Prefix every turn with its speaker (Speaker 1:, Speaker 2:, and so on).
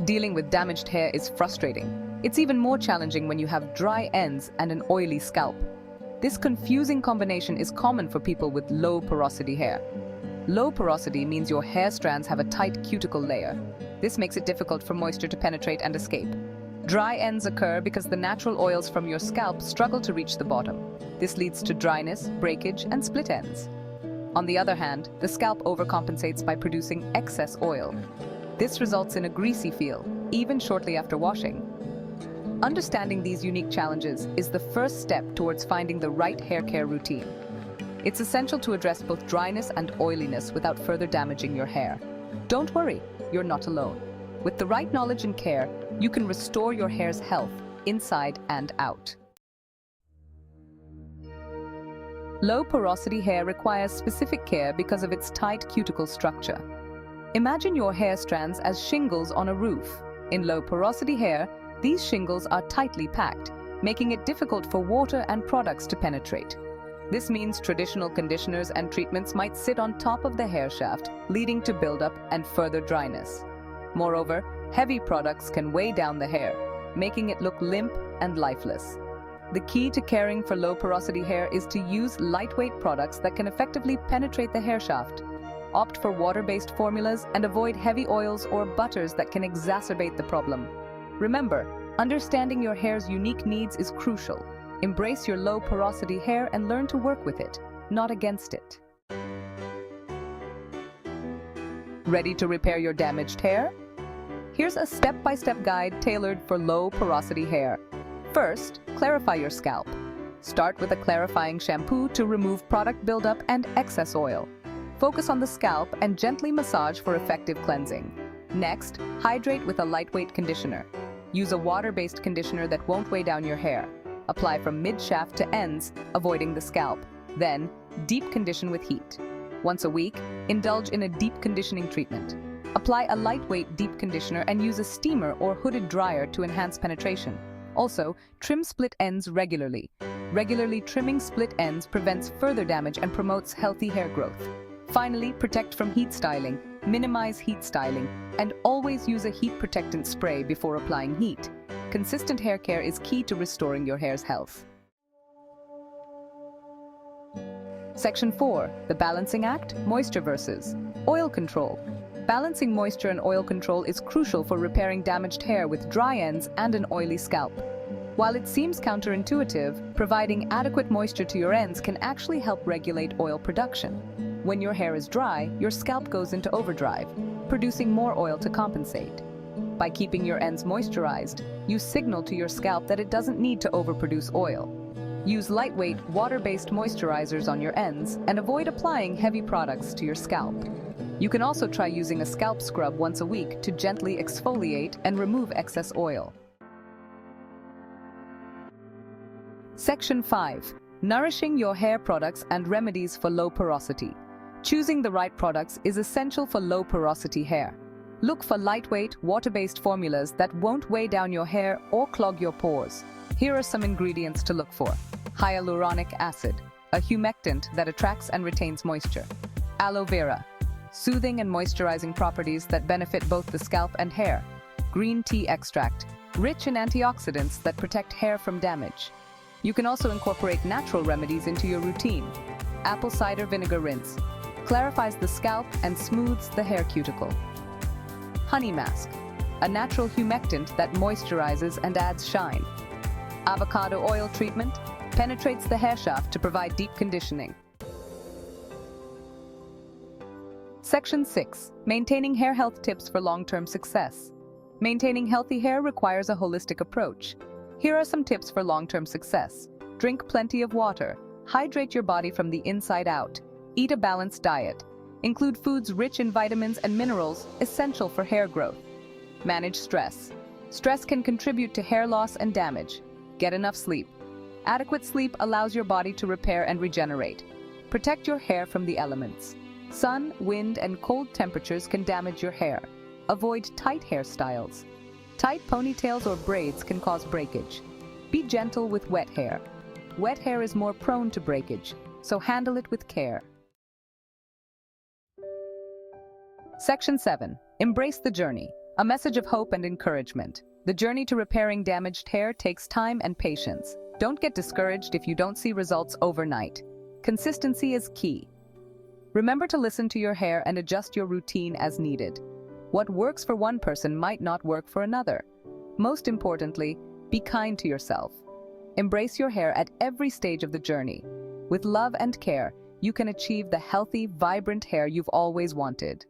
Speaker 1: Dealing with damaged hair is frustrating. It's even more challenging when you have dry ends and an oily scalp. This confusing combination is common for people with low porosity hair. Low porosity means your hair strands have a tight cuticle layer. This makes it difficult for moisture to penetrate and escape. Dry ends occur because the natural oils from your scalp struggle to reach the bottom. This leads to dryness, breakage, and split ends. On the other hand, the scalp overcompensates by producing excess oil. This results in a greasy feel, even shortly after washing. Understanding these unique challenges is the first step towards finding the right hair care routine. It's essential to address both dryness and oiliness without further damaging your hair. Don't worry, you're not alone. With the right knowledge and care, you can restore your hair's health, inside and out. Low porosity hair requires specific care because of its tight cuticle structure. Imagine your hair strands as shingles on a roof. In low porosity hair, these shingles are tightly packed, making it difficult for water and products to penetrate. This means traditional conditioners and treatments might sit on top of the hair shaft, leading to buildup and further dryness. Moreover, heavy products can weigh down the hair, making it look limp and lifeless. The key to caring for low porosity hair is to use lightweight products that can effectively penetrate the hair shaft. Opt for water-based formulas and avoid heavy oils or butters that can exacerbate the problem. Remember, understanding your hair's unique needs is crucial. Embrace your low porosity hair and learn to work with it, not against it. Ready to repair your damaged hair? Here's a step-by-step guide tailored for low porosity hair. First, clarify your scalp. Start with a clarifying shampoo to remove product buildup and excess oil. Focus on the scalp and gently massage for effective cleansing. Next, hydrate with a lightweight conditioner. Use a water-based conditioner that won't weigh down your hair. Apply from mid-shaft to ends, avoiding the scalp. Then, deep condition with heat. Once a week, indulge in a deep conditioning treatment. Apply a lightweight deep conditioner and use a steamer or hooded dryer to enhance penetration. Also, trim split ends regularly. Regularly trimming split ends prevents further damage and promotes healthy hair growth. Finally, protect from heat styling. Minimize heat styling, and always use a heat protectant spray before applying heat. Consistent hair care is key to restoring your hair's health. Section 4. The Balancing Act, Moisture versus Oil Control. Balancing moisture and oil control is crucial for repairing damaged hair with dry ends and an oily scalp. While it seems counterintuitive, providing adequate moisture to your ends can actually help regulate oil production. When your hair is dry, your scalp goes into overdrive, producing more oil to compensate. By keeping your ends moisturized, you signal to your scalp that it doesn't need to overproduce oil. Use lightweight, water-based moisturizers on your ends and avoid applying heavy products to your scalp. You can also try using a scalp scrub once a week to gently exfoliate and remove excess oil. Section 5. Nourishing your hair products and remedies for low porosity. Choosing the right products is essential for low porosity hair. Look for lightweight, water-based formulas that won't weigh down your hair or clog your pores. Here are some ingredients to look for. Hyaluronic acid, a humectant that attracts and retains moisture. Aloe vera, soothing and moisturizing properties that benefit both the scalp and hair. Green tea extract, rich in antioxidants that protect hair from damage. You can also incorporate natural remedies into your routine. Apple cider vinegar rinse, clarifies the scalp and smooths the hair cuticle. Honey mask, a natural humectant that moisturizes and adds shine. Avocado oil treatment, penetrates the hair shaft to provide deep conditioning. Section 6. Maintaining hair health tips for long-term success. Maintaining healthy hair requires a holistic approach. Here are some tips for long-term success. Drink plenty of water. Hydrate your body from the inside out. Eat a balanced diet. Include foods rich in vitamins and minerals, essential for hair growth. Manage stress. Stress can contribute to hair loss and damage. Get enough sleep. Adequate sleep allows your body to repair and regenerate. Protect your hair from the elements. Sun, wind, and cold temperatures can damage your hair. Avoid tight hairstyles. Tight ponytails or braids can cause breakage. Be gentle with wet hair. Wet hair is more prone to breakage, so handle it with care. Section 7. Embrace the journey. A message of hope and encouragement. The journey to repairing damaged hair takes time and patience. Don't get discouraged if you don't see results overnight. Consistency is key. Remember to listen to your hair and adjust your routine as needed. What works for one person might not work for another. Most importantly, be kind to yourself. Embrace your hair at every stage of the journey. With love and care, you can achieve the healthy, vibrant hair you've always wanted.